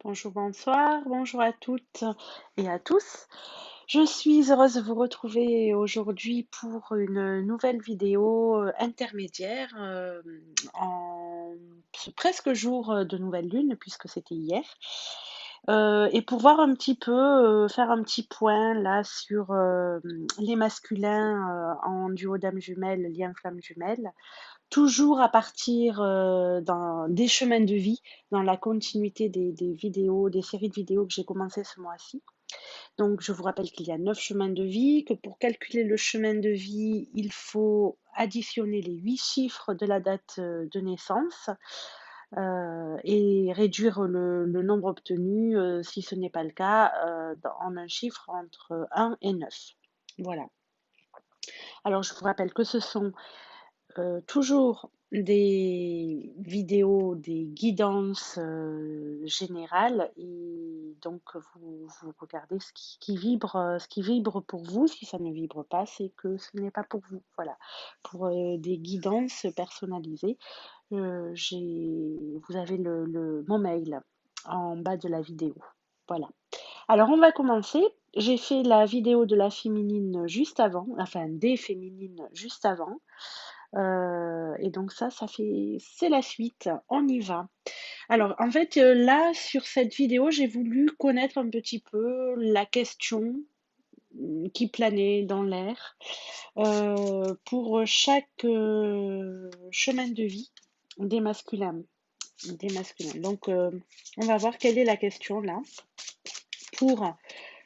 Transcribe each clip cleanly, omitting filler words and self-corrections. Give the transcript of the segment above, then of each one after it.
Bonjour, bonsoir, bonjour à toutes et à tous. Je suis heureuse de vous retrouver aujourd'hui pour une nouvelle vidéo intermédiaire en ce presque jour de nouvelle lune puisque c'était hier. Et pour voir un petit peu, faire un petit point là sur les masculins en duo dame jumelle, lien flamme jumelle. Toujours à partir des chemins de vie, dans la continuité des vidéos, des séries de vidéos que j'ai commencé ce mois-ci. Donc, je vous rappelle qu'il y a 9 chemins de vie, que pour calculer le chemin de vie, il faut additionner les 8 chiffres de la date de naissance et réduire le nombre obtenu, si ce n'est pas le cas, en un chiffre entre 1 et 9. Voilà. Alors, je vous rappelle que ce sont toujours des vidéos, des guidances générales et donc vous regardez ce qui vibre, ce qui vibre pour vous. Si ça ne vibre pas, c'est que ce n'est pas pour vous. Voilà. Pour des guidances personnalisées, vous avez mon mail en bas de la vidéo. Voilà. Alors on va commencer. J'ai fait la vidéo de la féminine juste avant, enfin des féminines juste avant. Et donc c'est la suite. On y va. Alors, en fait, là, sur cette vidéo, j'ai voulu connaître un petit peu la question qui planait dans l'air pour chaque chemin de vie des masculins. Des masculins. Donc, on va voir quelle est la question là. Pour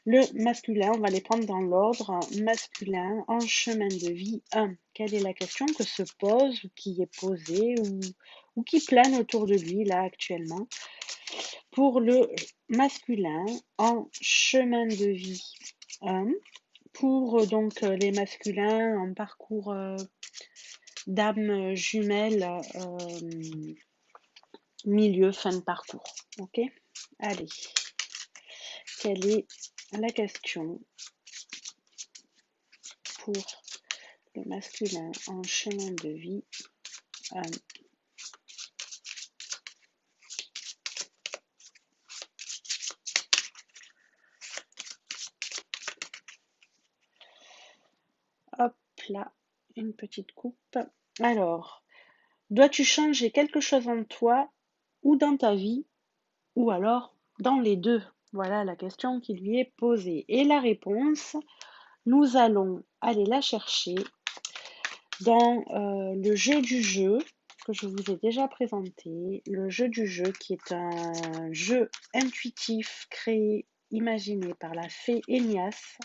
le masculin, on va les prendre dans l'ordre. Masculin en chemin de vie 1. Quelle est la question que se pose ou qui est posée ou qui plane autour de lui là actuellement? Pour le masculin en chemin de vie 1. Pour donc les masculins en parcours d'âme jumelle, milieu, fin de parcours. Ok? Allez. Quelle est la question pour le masculin en chemin de vie? Hop là, une petite coupe. Alors, dois-tu changer quelque chose en toi ou dans ta vie ou alors dans les deux? Voilà la question qui lui est posée. Et la réponse, nous allons aller la chercher dans le jeu du jeu que je vous ai déjà présenté. Le jeu du jeu qui est un jeu intuitif créé, imaginé par la fée Enias.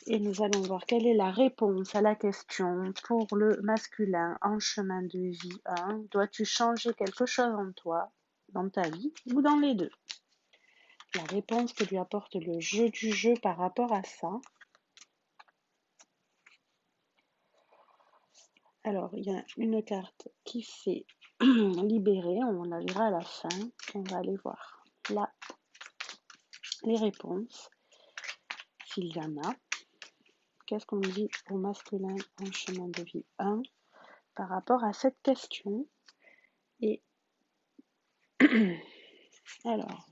Et nous allons voir quelle est la réponse à la question pour le masculin en chemin de vie 1. Dois-tu changer quelque chose en toi, dans ta vie ou dans les deux? La réponse que lui apporte le jeu du jeu par rapport à ça. Alors, il y a une carte qui s'est libérée, on la verra à la fin. On va aller voir là les réponses, s'il y en a. Qu'est-ce qu'on dit au masculin en chemin de vie 1 par rapport à cette question? Et alors,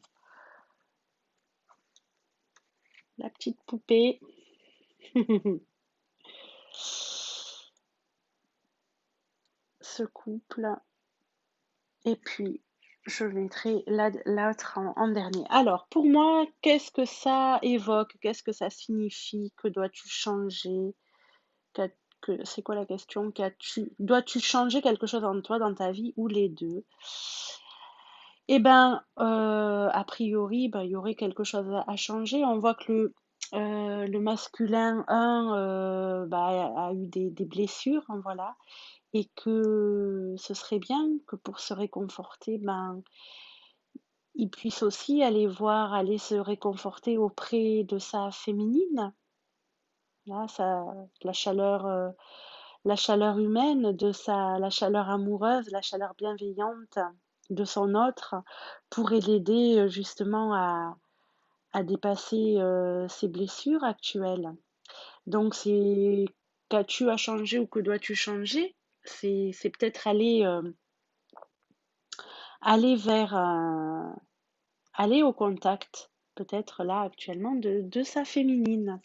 la petite poupée. Ce couple. Et puis, je mettrai l'autre en dernier. Alors, pour moi, qu'est-ce que ça évoque? Qu'est-ce que ça signifie? Que dois-tu changer? C'est quoi la question? Dois-tu changer quelque chose en toi, dans ta vie, ou les deux? Eh ben, a priori, ben, il y aurait quelque chose à changer. On voit que le masculin 1 bah, a eu des blessures, hein, voilà, et que ce serait bien que pour se réconforter, ben, il puisse aussi aller se réconforter auprès de sa féminine, là, la chaleur humaine, la chaleur amoureuse, la chaleur bienveillante de son autre, pourrait l'aider justement à dépasser ses blessures actuelles. Donc c'est qu'as-tu à changer ou que dois-tu changer? C'est peut-être aller aller au contact, peut-être là actuellement, de sa féminine.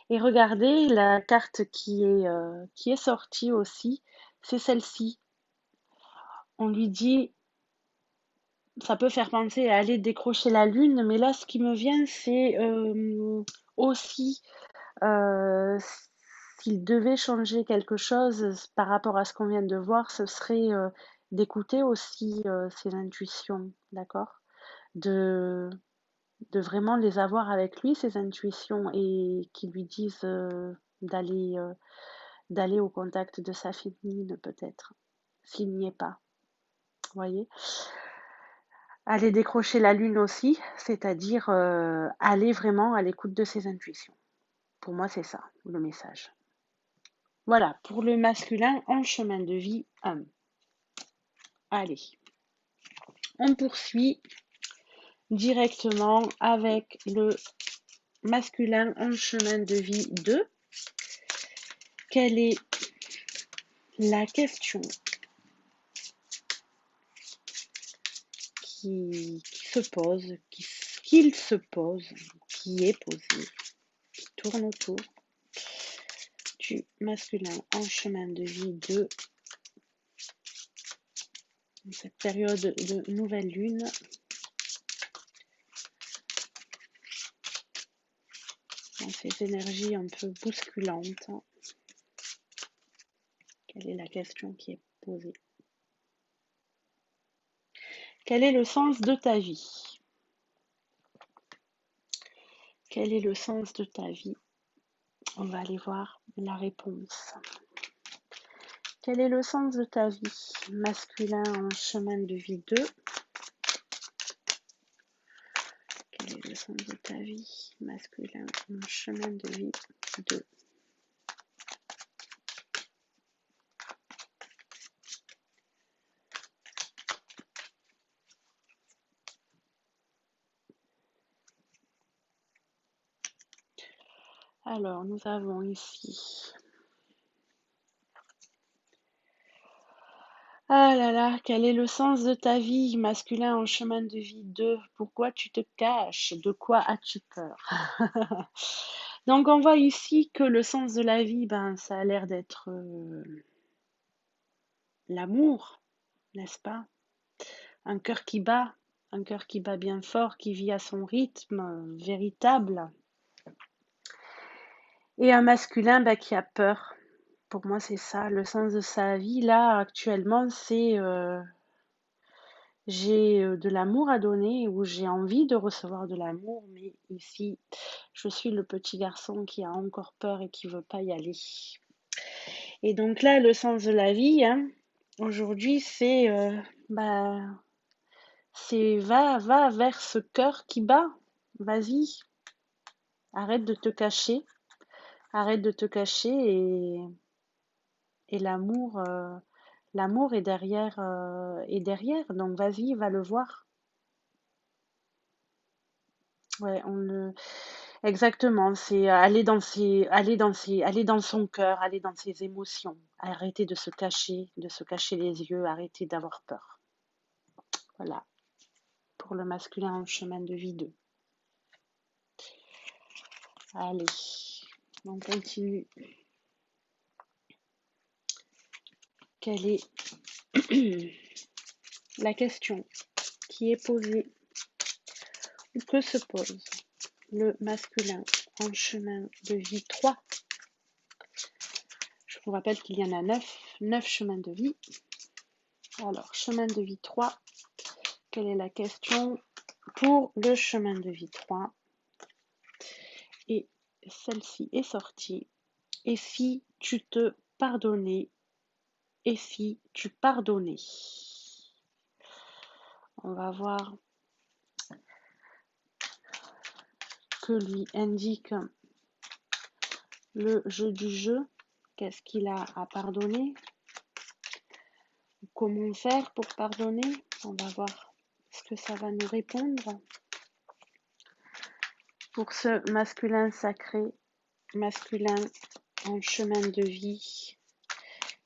Et regardez, la carte qui est sortie aussi, c'est celle-ci. On lui dit, ça peut faire penser à aller décrocher la lune, mais là, ce qui me vient, c'est aussi euh, s'il devait changer quelque chose par rapport à ce qu'on vient de voir, ce serait d'écouter aussi ses intuitions, d'accord? De, de vraiment les avoir avec lui, ses intuitions, et qui lui disent d'aller au contact de sa féminine, peut-être, s'il n'y est pas. Vous voyez? Aller décrocher la lune aussi, c'est-à-dire aller vraiment à l'écoute de ses intuitions. Pour moi, c'est ça, le message. Voilà, pour le masculin en chemin de vie 1. Allez, on poursuit directement avec le masculin en chemin de vie 2. Quelle est la question qui se pose, qu'il se pose, qui est posée, qui tourne autour du masculin en chemin de vie 2 dans cette période de nouvelle lune? Dans ces énergies un peu bousculantes, quelle est la question qui est posée? Quel est le sens de ta vie? Quel est le sens de ta vie? On va aller voir la réponse. Quel est le sens de ta vie? Masculin en chemin de vie 2. Quel est le sens de ta vie? Masculin en chemin de vie 2. Alors, nous avons ici. Ah là là, quel est le sens de ta vie, masculin en chemin de vie 2? Pourquoi tu te caches? De quoi as-tu peur? Donc on voit ici que le sens de la vie, ben, ça a l'air d'être l'amour, n'est-ce pas? Un cœur qui bat bien fort, qui vit à son rythme véritable. Et un masculin ben, qui a peur. Pour moi, c'est ça, le sens de sa vie. Là, actuellement, c'est j'ai de l'amour à donner ou j'ai envie de recevoir de l'amour, mais ici, je suis le petit garçon qui a encore peur et qui veut pas y aller. Et donc là, le sens de la vie, hein, aujourd'hui, bah, c'est va vers ce cœur qui bat. Vas-y, arrête de te cacher, arrête de te cacher et l'amour est derrière. Donc vas-y, va le voir. Ouais, exactement, c'est aller dans son cœur, aller dans ses émotions. Arrêter de se cacher les yeux, arrêter d'avoir peur. Voilà, pour le masculin en chemin de vie 2. Allez, on continue. Quelle est la question qui est posée ou que se pose le masculin en chemin de vie 3? Je vous rappelle qu'il y en a 9 chemins de vie. Alors, chemin de vie 3, quelle est la question pour le chemin de vie 3? Et celle-ci est sortie. Et si tu te pardonnais? Et si tu pardonnais? On va voir que lui indique le jeu du jeu. Qu'est-ce qu'il a à pardonner? Comment faire pour pardonner? On va voir ce que ça va nous répondre. Pour ce masculin sacré, masculin en chemin de vie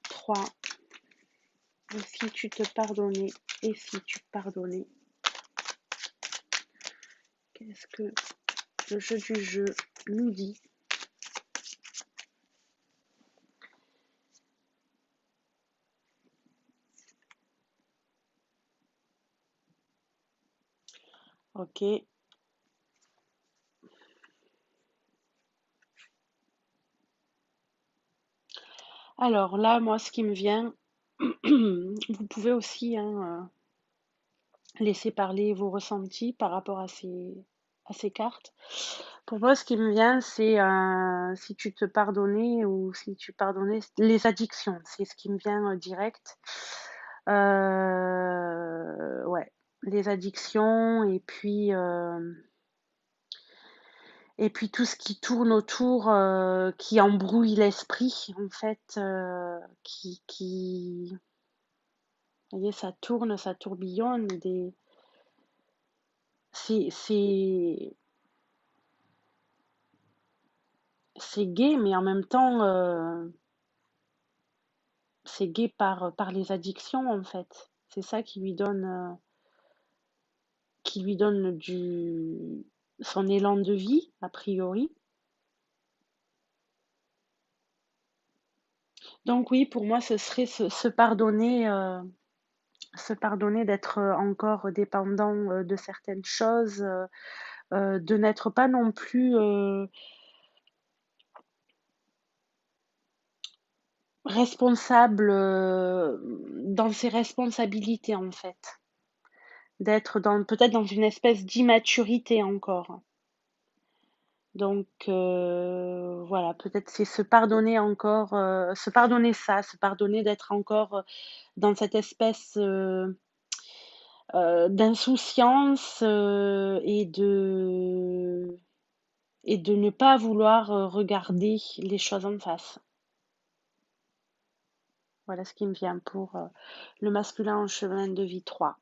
3, si tu te pardonnais et si tu pardonnais. Qu'est-ce que le jeu du jeu nous dit? Ok. Alors là, moi, ce qui me vient, vous pouvez aussi laisser parler vos ressentis par rapport à ces cartes. Pour moi, ce qui me vient, c'est si tu te pardonnais ou si tu pardonnais les addictions. C'est ce qui me vient direct. Ouais, les addictions et puis tout ce qui tourne autour, qui embrouille l'esprit, en fait, vous voyez, ça tourbillonne. C'est, c'est, c'est gai, mais en même temps, c'est gai par les addictions, en fait. C'est ça qui lui donne son élan de vie, a priori. Donc oui, pour moi, ce serait se pardonner d'être encore dépendant de certaines choses, de n'être pas non plus responsable dans ses responsabilités en fait, d'être peut-être dans une espèce d'immaturité encore. Donc voilà, peut-être c'est se pardonner encore, se pardonner ça, se pardonner d'être encore dans cette espèce d'insouciance et de ne pas vouloir regarder les choses en face. Voilà ce qui me vient pour le masculin en chemin de vie 3.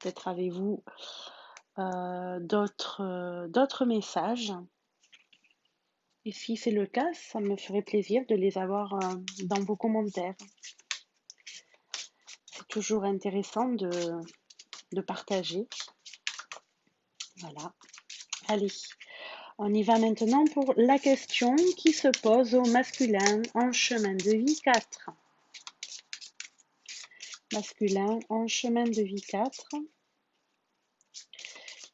Peut-être avez-vous d'autres messages. Et si c'est le cas, ça me ferait plaisir de les avoir dans vos commentaires. C'est toujours intéressant de partager. Voilà. Allez, on y va maintenant pour la question qui se pose au masculin en chemin de vie 4. Masculin en chemin de vie 4.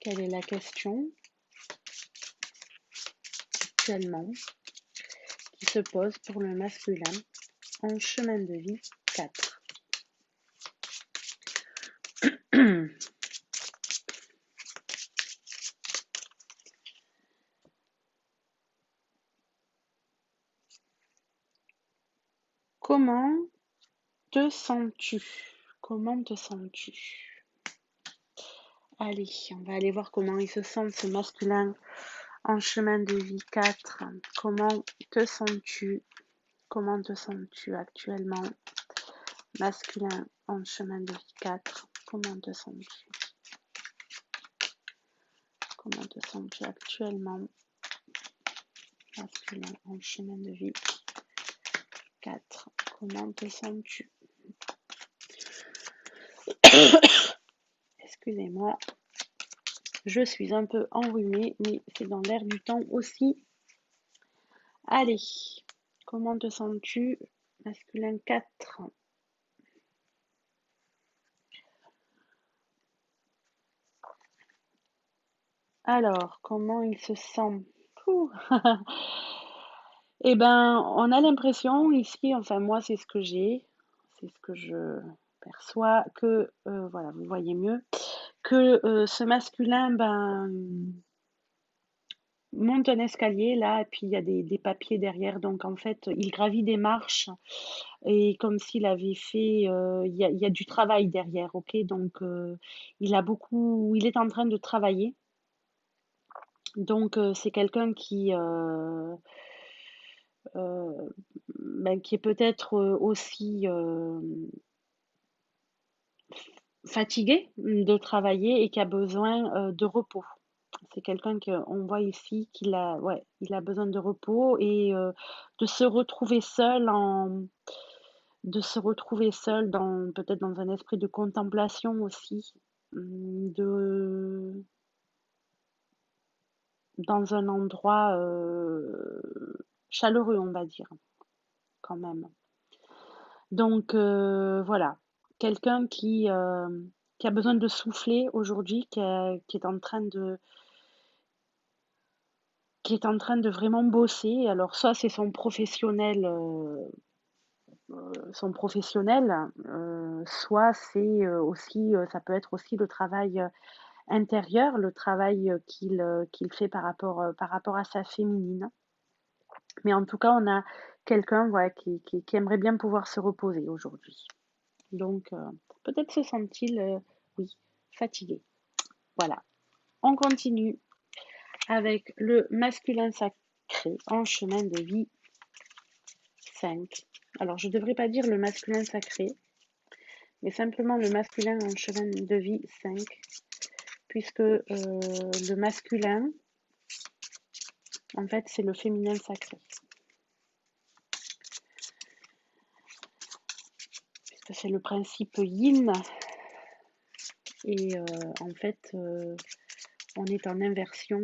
Quelle est la question actuellement qui se pose pour le masculin en chemin de vie 4? Comment te sens-tu? Comment te sens-tu? Allez, on va aller voir comment il se sent ce masculin en chemin de vie 4. Comment te sens-tu? Comment te sens-tu actuellement? Masculin en chemin de vie 4. Comment te sens-tu? Comment te sens-tu actuellement? Masculin en chemin de vie 4. Comment te sens-tu? Excusez-moi, je suis un peu enrhumée, mais c'est dans l'air du temps aussi. Allez, comment te sens-tu? Masculin 4. Alors, comment il se sent? Eh ben, on a l'impression ici, enfin moi c'est ce que j'ai, c'est ce que je perçois, que, voilà, vous voyez mieux, que ce masculin, ben, monte un escalier là, et puis il y a des papiers derrière, donc en fait, il gravit des marches, et comme s'il avait fait, il y a du travail derrière, ok? Donc il est en train de travailler, donc c'est quelqu'un euh, ben, qui est peut-être aussi fatigué de travailler et qui a besoin de repos. C'est quelqu'un qu'on voit ici qu'il a, ouais, il a besoin de repos et de se retrouver seul de se retrouver seul dans peut-être dans un esprit de contemplation aussi, de dans un endroit chaleureux, on va dire, quand même. Donc voilà, quelqu'un qui a besoin de souffler aujourd'hui, qui est en train de vraiment bosser. Alors soit c'est son professionnel, soit c'est aussi, ça peut être aussi le travail intérieur, le travail qu'il fait par rapport à sa féminine. Mais en tout cas, on a quelqu'un, voilà, qui aimerait bien pouvoir se reposer aujourd'hui. Donc, peut-être se sent-il, oui, fatigué. Voilà. On continue avec le masculin sacré en chemin de vie 5. Alors, je ne devrais pas dire le masculin sacré, mais simplement le masculin en chemin de vie 5, puisque le masculin, en fait, c'est le féminin sacré. Puisque c'est le principe yin, et en fait, on est en inversion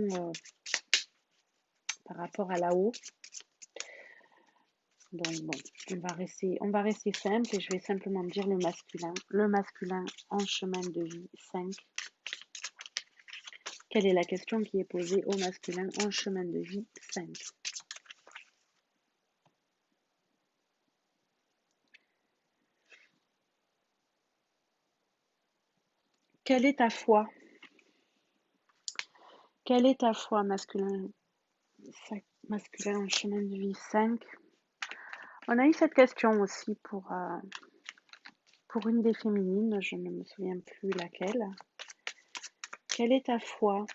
par rapport à là-haut. Donc bon, on va rester simple et je vais simplement dire le masculin. Le masculin en chemin de vie 5. Quelle est la question qui est posée au masculin en chemin de vie 5? Quelle est ta foi? Quelle est ta foi, masculin, masculin en chemin de vie 5? On a eu cette question aussi pour une des féminines, je ne me souviens plus laquelle. Quelle est ta foi?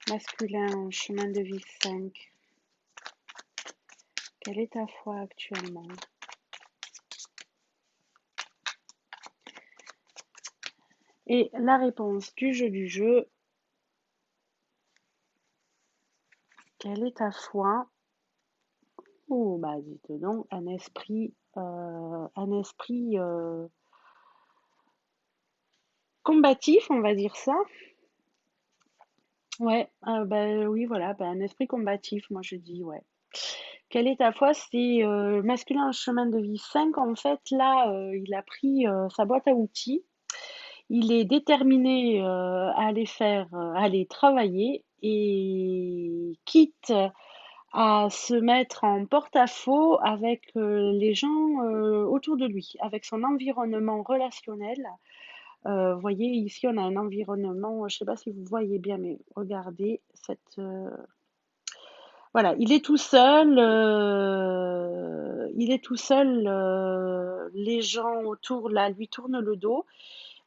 Masculin en chemin de vie 5. Quelle est ta foi actuellement? Et la réponse du jeu, quelle est ta foi? Oh, bah dites donc, un esprit combatif, on va dire ça. Ouais, bah oui, voilà, bah, un esprit combatif, moi je dis, ouais. Quelle est ta foi? C'est masculin en chemin de vie 5. En fait, là, il a pris sa boîte à outils. Il est déterminé à à aller travailler et quitte à se mettre en porte-à-faux avec les gens autour de lui, avec son environnement relationnel. Vous voyez, ici, on a un environnement, je ne sais pas si vous voyez bien, mais regardez voilà, il est tout seul, les gens autour, là, lui tournent le dos.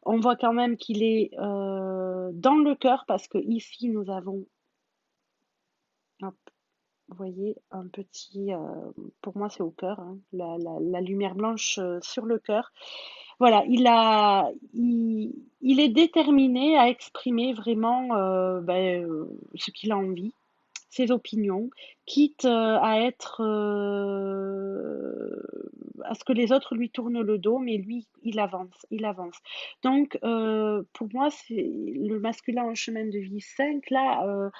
On voit quand même qu'il est dans le cœur parce que ici, nous avons, hop, vous voyez, un petit, pour moi c'est au cœur, hein, la lumière blanche sur le cœur. Voilà, il est déterminé à exprimer vraiment ce qu'il a envie, ses opinions, quitte à ce que les autres lui tournent le dos, mais lui, il avance, il avance. Donc, pour moi, c'est le masculin en chemin de vie 5 là,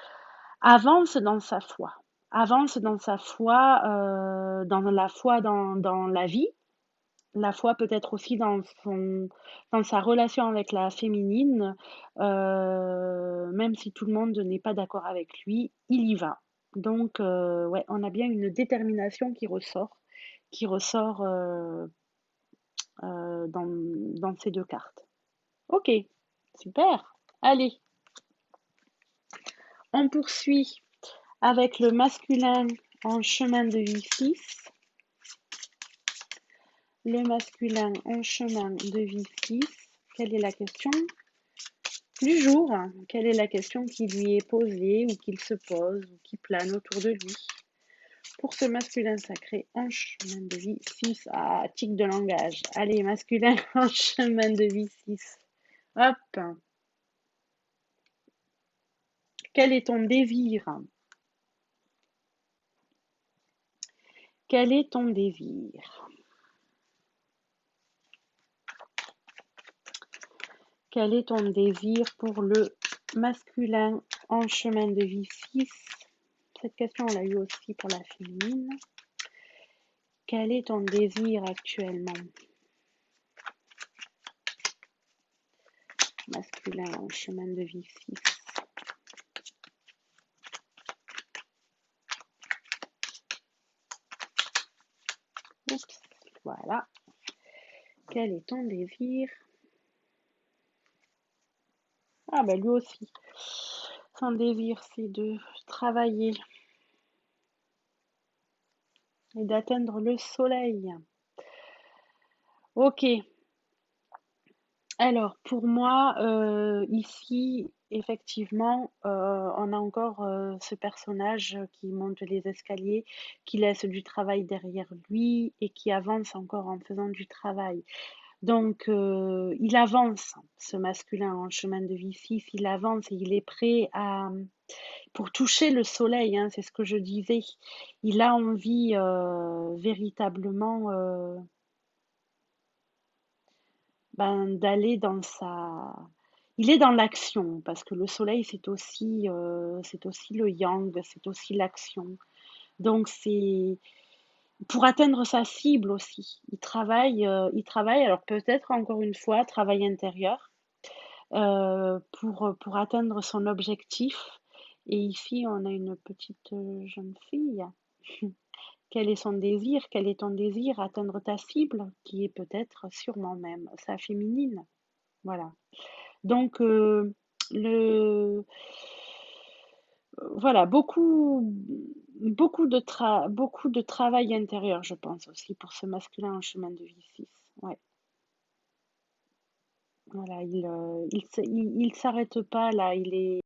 avance dans sa foi. Avance dans sa foi, dans la foi dans la vie, la foi peut-être aussi dans sa relation avec la féminine, même si tout le monde n'est pas d'accord avec lui, il y va. Donc, ouais, on a bien une détermination qui ressort dans ces deux cartes. Ok, super. Allez, on poursuit avec le masculin en chemin de vie 6. Le masculin en chemin de vie 6. Quelle est la question du jour? Quelle est la question qui lui est posée ou qu'il se pose ou qui plane autour de lui? Pour ce masculin sacré en chemin de vie 6. Ah, tic de langage. Allez, masculin en chemin de vie 6. Hop. Quel est ton désir? Quel est ton désir? Quel est ton désir pour le masculin en chemin de vie 6? Cette question, on l'a eu aussi pour la féminine. Quel est ton désir actuellement? Masculin en chemin de vie 6. Oups, voilà. Quel est ton désir? Ah ben lui aussi. Son désir, c'est de travailler et d'atteindre le soleil. Ok. Alors, pour moi, ici, effectivement, on a encore ce personnage qui monte les escaliers, qui laisse du travail derrière lui et qui avance encore en faisant du travail. Donc, il avance, ce masculin en chemin de vie 6, il avance et il est prêt pour toucher le soleil, hein, c'est ce que je disais. Il a envie véritablement d'aller dans sa... Il est dans l'action, parce que le soleil, c'est aussi le yang, c'est aussi l'action. Donc, c'est pour atteindre sa cible aussi. Il travaille, alors peut-être encore une fois, travail intérieur, pour atteindre son objectif. Et ici, on a une petite jeune fille. Quel est son désir? Quel est ton désir? Atteindre ta cible, qui est peut-être sûrement même sa féminine. Voilà. Donc, le, voilà, beaucoup de travail intérieur, je pense aussi, pour ce masculin en chemin de vie 6. Ouais. Voilà, il s'arrête pas là, il est